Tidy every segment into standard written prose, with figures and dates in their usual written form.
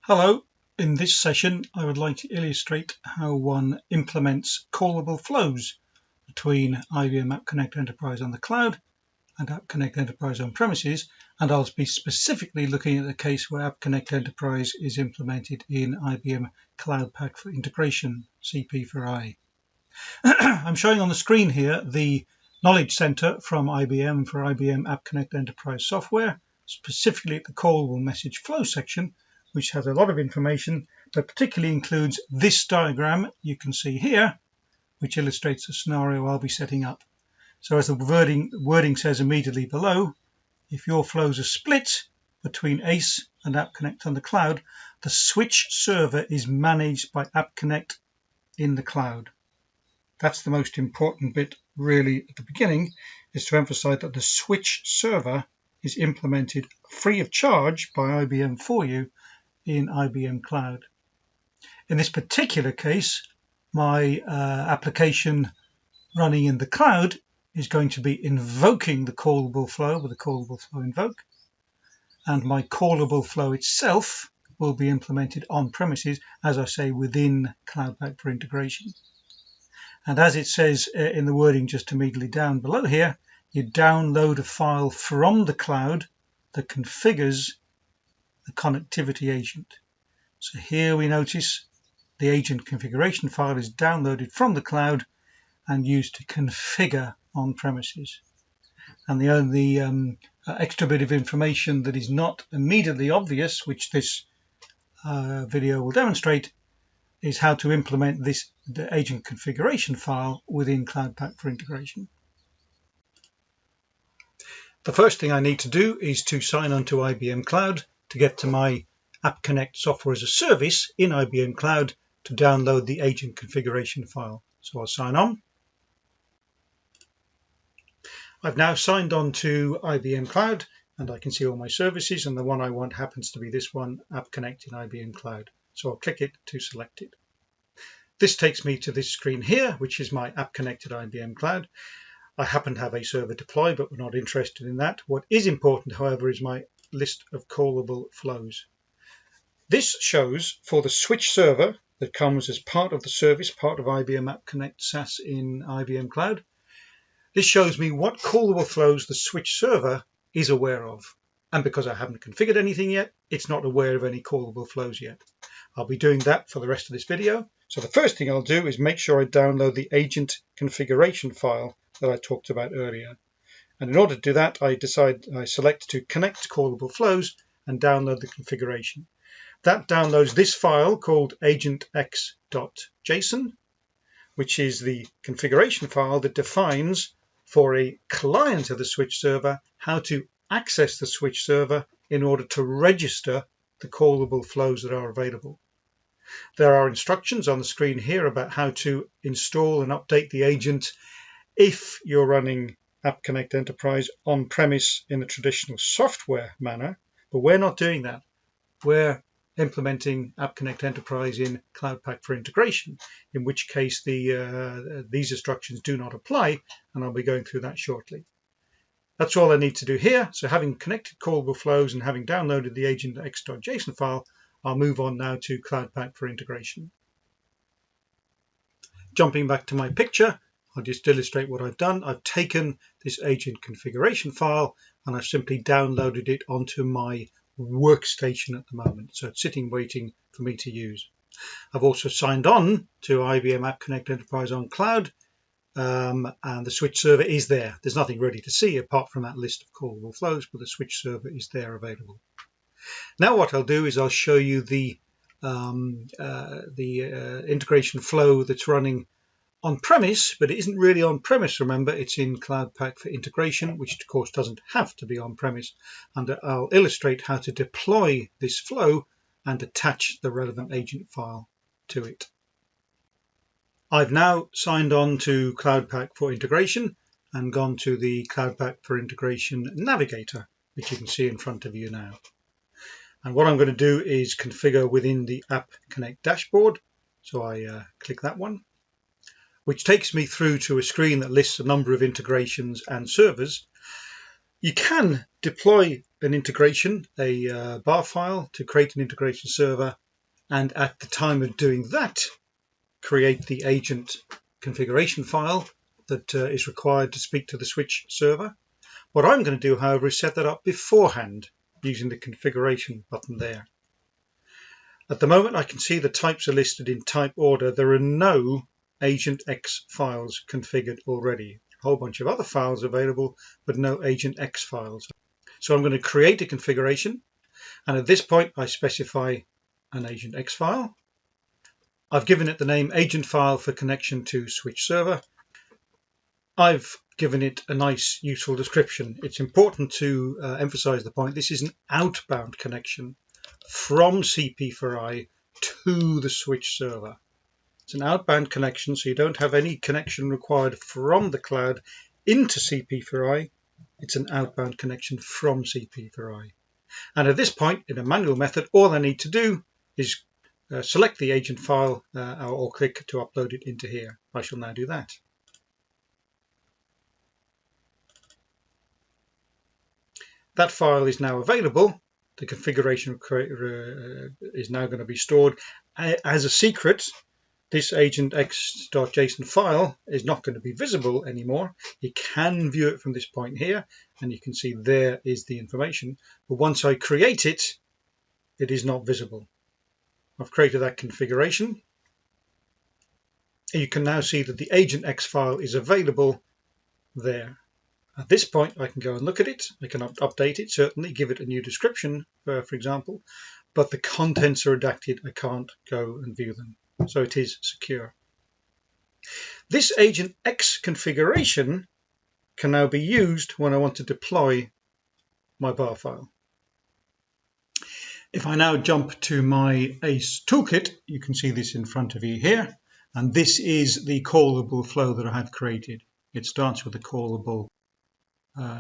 Hello, in this session I would like to illustrate how one implements callable flows between IBM App Connect Enterprise on the cloud and App Connect Enterprise on premises, and I'll be specifically looking at the case where App Connect Enterprise is implemented in IBM Cloud Pak for Integration, CP for I. I'm showing on the screen here the Knowledge Center from IBM for IBM App Connect Enterprise software, specifically at the callable message flow section, which has a lot of information, but particularly includes this diagram you can see here, which illustrates the scenario I'll be setting up. So as the wording says immediately below, if your flows are split between ACE and App Connect on the cloud, the switch server is managed by App Connect in the cloud. That's the most important bit really at the beginning, is to emphasize that the switch server is implemented free of charge by IBM for you in IBM Cloud. In this particular case, my application running in the cloud is going to be invoking the callable flow with the callable flow invoke, and my callable flow itself will be implemented on premises, as I say, within Cloud Pak for Integration. And as it says in the wording just immediately down below here, you download a file from the cloud that configures the connectivity agent. So here we notice the agent configuration file is downloaded from the cloud and used to configure on premises. And the only extra bit of information that is not immediately obvious, which this video will demonstrate, is how to implement the agent configuration file within Cloud Pak for Integration. The first thing I need to do is to sign on to IBM Cloud to get to my App Connect software as a service in IBM Cloud to download the agent configuration file. So I'll sign on. I've now signed on to IBM Cloud and I can see all my services, and the one I want happens to be this one, App Connect in IBM Cloud. So I'll click it to select it. This takes me to this screen here, which is my App Connected IBM Cloud. I happen to have a server deployed, but we're not interested in that. What is important, however, is my list of callable flows. This shows for the switch server that comes as part of the service, part of IBM App Connect SaaS in IBM Cloud. This shows me what callable flows the switch server is aware of. And because I haven't configured anything yet, it's not aware of any callable flows yet. I'll be doing that for the rest of this video. So the first thing I'll do is make sure I download the agent configuration file that I talked about earlier. And in order to do that, I select to connect callable flows and download the configuration. That downloads this file called agentx.json, which is the configuration file that defines for a client of the switch server how to access the switch server in order to register the callable flows that are available. There are instructions on the screen here about how to install and update the agent if you're running App Connect Enterprise on-premise in a traditional software manner, but we're not doing that. We're implementing App Connect Enterprise in Cloud Pak for Integration, in which case these instructions do not apply, and I'll be going through that shortly. That's all I need to do here. So having connected callable flows and having downloaded the agentx.json file, I'll move on now to Cloud Pak for Integration. Jumping back to my picture, I'll just illustrate what I've done. I've taken this agent configuration file and I've simply downloaded it onto my workstation at the moment. So it's sitting waiting for me to use. I've also signed on to IBM App Connect Enterprise on Cloud, and the switch server is there. There's nothing really to see apart from that list of callable flows, but the switch server is there available. Now what I'll do is I'll show you the integration flow that's running on-premise, but it isn't really on-premise, remember, it's in Cloud Pak for Integration, which of course doesn't have to be on-premise, and I'll illustrate how to deploy this flow and attach the relevant agent file to it. I've now signed on to Cloud Pak for Integration and gone to the Cloud Pak for Integration Navigator, which you can see in front of you now. And what I'm going to do is configure within the App Connect dashboard. So I click that one, which takes me through to a screen that lists a number of integrations and servers. You can deploy an integration, a bar file to create an integration server, and at the time of doing that, create the agent configuration file that is required to speak to the switch server. What I'm going to do, however, is set that up beforehand using the configuration button there. At the moment, I can see the types are listed in type order. There are no Agent X files configured already. A whole bunch of other files available, but no Agent X files. So I'm going to create a configuration, and at this point I specify an Agent X file. I've given it the name agent file for connection to switch server. I've given it a nice useful description. It's important to emphasize the point this is an outbound connection from CP4I to the switch server. It's an outbound connection, so you don't have any connection required from the cloud into CP4I. It's an outbound connection from CP4I. And at this point, in a manual method, all I need to do is select the agent file or click to upload it into here. I shall now do that. That file is now available. The configuration is now going to be stored as a secret. This agentx.json file is not going to be visible anymore. You can view it from this point here, and you can see there is the information. But once I create it, it is not visible. I've created that configuration. You can now see that the agentx file is available there. At this point, I can go and look at it. I can update it, certainly, give it a new description, for example, but the contents are redacted. I can't go and view them. So it is secure. This agentx configuration can now be used when I want to deploy my bar file. If I now jump to my ACE toolkit, you can see this in front of you here. And this is the callable flow that I have created. It starts with a callable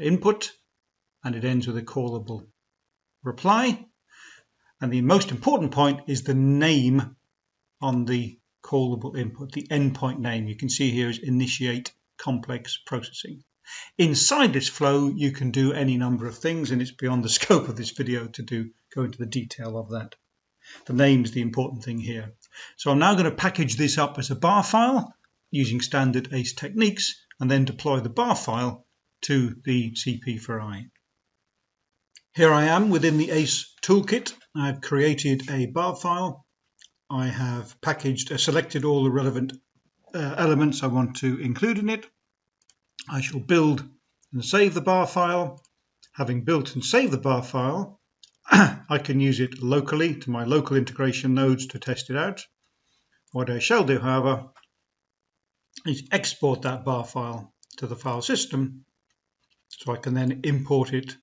input, and it ends with a callable reply. And the most important point is the name on the callable input, the endpoint name. You can see here is initiate complex processing. Inside this flow, you can do any number of things, and it's beyond the scope of this video to go into the detail of that. The name is the important thing here. So I'm now going to package this up as a bar file using standard ACE techniques, and then deploy the bar file to the CP4I. Here I am within the ACE toolkit. I've created a bar file. I have selected all the relevant elements I want to include in it. I shall build and save the bar file. Having built and saved the bar file, I can use it locally to my local integration nodes to test it out. What I shall do, however, is export that bar file to the file system so I can then import it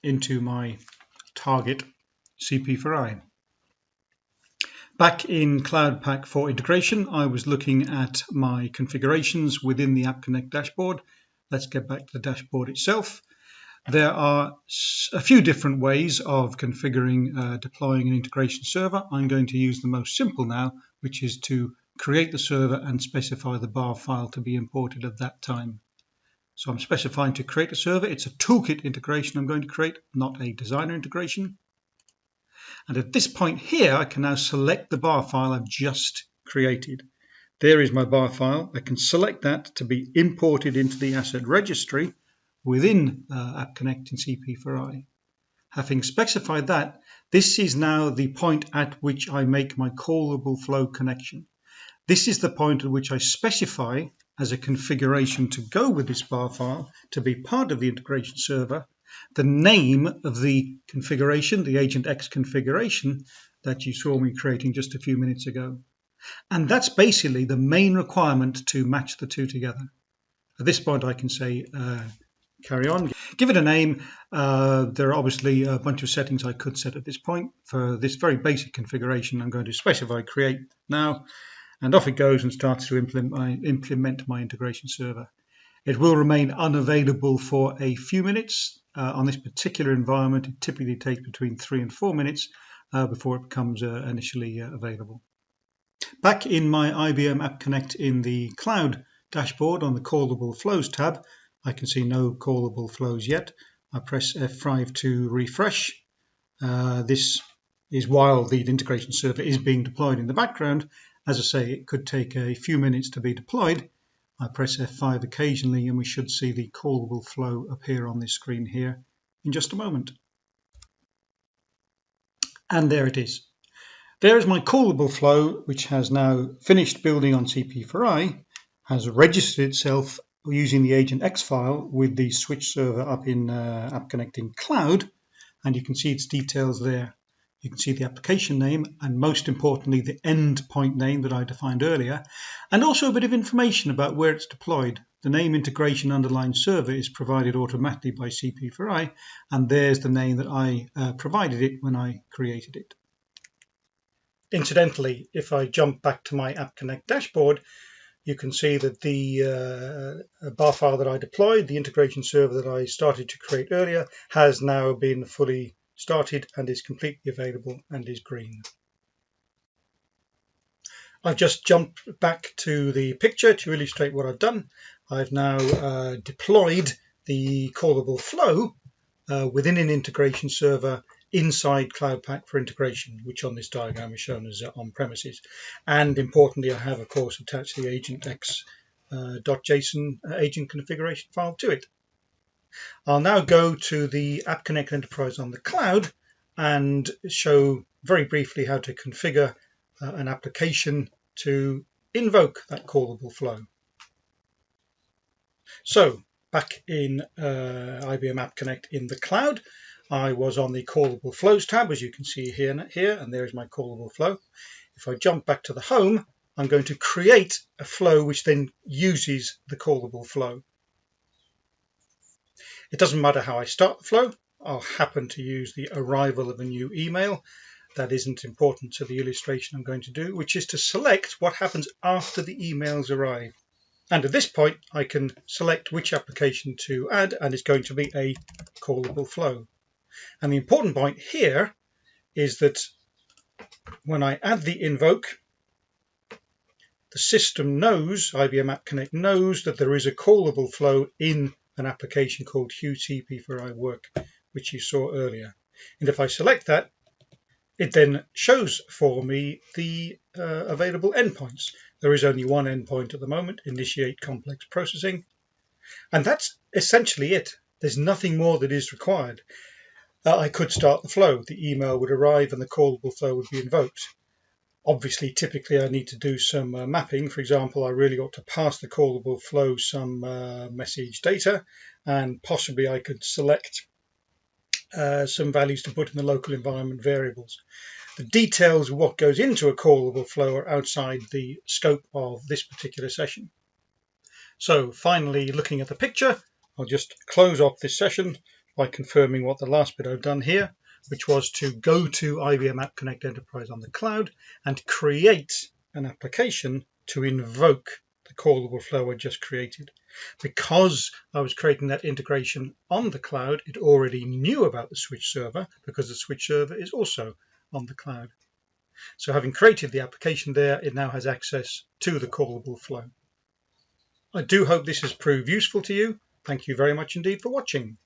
into my target CP4I. Back in Cloud Pak for integration, I was looking at my configurations within the App Connect dashboard. Let's get back to the dashboard itself. There are a few different ways of configuring, deploying an integration server. I'm going to use the most simple now, which is to create the server and specify the bar file to be imported at that time. So I'm specifying to create a server. It's a toolkit integration I'm going to create, not a designer integration. And at this point here, I can now select the bar file I've just created. There is my bar file. I can select that to be imported into the asset registry within App Connect in CP4I. Having specified that, this is now the point at which I make my callable flow connection. This is the point at which I specify as a configuration to go with this bar file to be part of the integration server, the name of the configuration, the agentx configuration that you saw me creating just a few minutes ago. And that's basically the main requirement to match the two together. At this point, I can say carry on, give it a name. There are obviously a bunch of settings I could set at this point. For this very basic configuration, I'm going to specify create now, and off it goes and starts to implement my integration server. It will remain unavailable for a few minutes. On this particular environment, it typically takes between 3 and 4 minutes before it becomes initially available. Back in my IBM App Connect in the Cloud dashboard on the Callable Flows tab, I can see no callable flows yet. I press F5 to refresh. This is while the integration server is being deployed in the background. As I say, it could take a few minutes to be deployed. I press F5 occasionally and we should see the callable flow appear on this screen here in just a moment. And there it is. There is my callable flow, which has now finished building on CP4I, has registered itself using the AgentX file with the switch server up in App Connecting Cloud, and you can see its details there. You can see the application name and most importantly the endpoint name that I defined earlier, and also a bit of information about where it's deployed. The name integration _ server is provided automatically by CP4I, and there's the name that I provided it when I created it. Incidentally, if I jump back to my App Connect dashboard, you can see that the bar file that I deployed, the integration server that I started to create earlier, has now been fully started and is completely available and is green. I've just jumped back to the picture to illustrate what I've done. I've now deployed the callable flow within an integration server inside Cloud Pak for integration, which on this diagram is shown as on premises. And importantly, I have, of course, attached the AgentX.json agent configuration file to it. I'll now go to the App Connect Enterprise on the cloud and show very briefly how to configure an application to invoke that callable flow. So back in IBM App Connect in the cloud, I was on the Callable Flows tab, as you can see here, and there's my callable flow. If I jump back to the home, I'm going to create a flow which then uses the callable flow. It doesn't matter how I start the flow. I'll happen to use the arrival of a new email. That isn't important to the illustration I'm going to do, which is to select what happens after the emails arrive. And at this point, I can select which application to add, and it's going to be a callable flow. And the important point here is that when I add the invoke, the system knows, IBM App Connect knows, that there is a callable flow in an application called CP4I Work, which you saw earlier. And if I select that, it then shows for me the available endpoints. There is only one endpoint at the moment, initiate complex processing. And that's essentially it. There's nothing more that is required. I could start the flow. The email would arrive and the callable flow would be invoked. Obviously, typically I need to do some mapping. For example, I really ought to pass the callable flow some message data, and possibly I could select some values to put in the local environment variables. The details of what goes into a callable flow are outside the scope of this particular session. So finally, looking at the picture, I'll just close off this session by confirming what the last bit I've done here, which was to go to IBM App Connect Enterprise on the cloud and create an application to invoke the callable flow I just created. Because I was creating that integration on the cloud, it already knew about the switch server because the switch server is also on the cloud. So having created the application there, it now has access to the callable flow. I do hope this has proved useful to you. Thank you very much indeed for watching.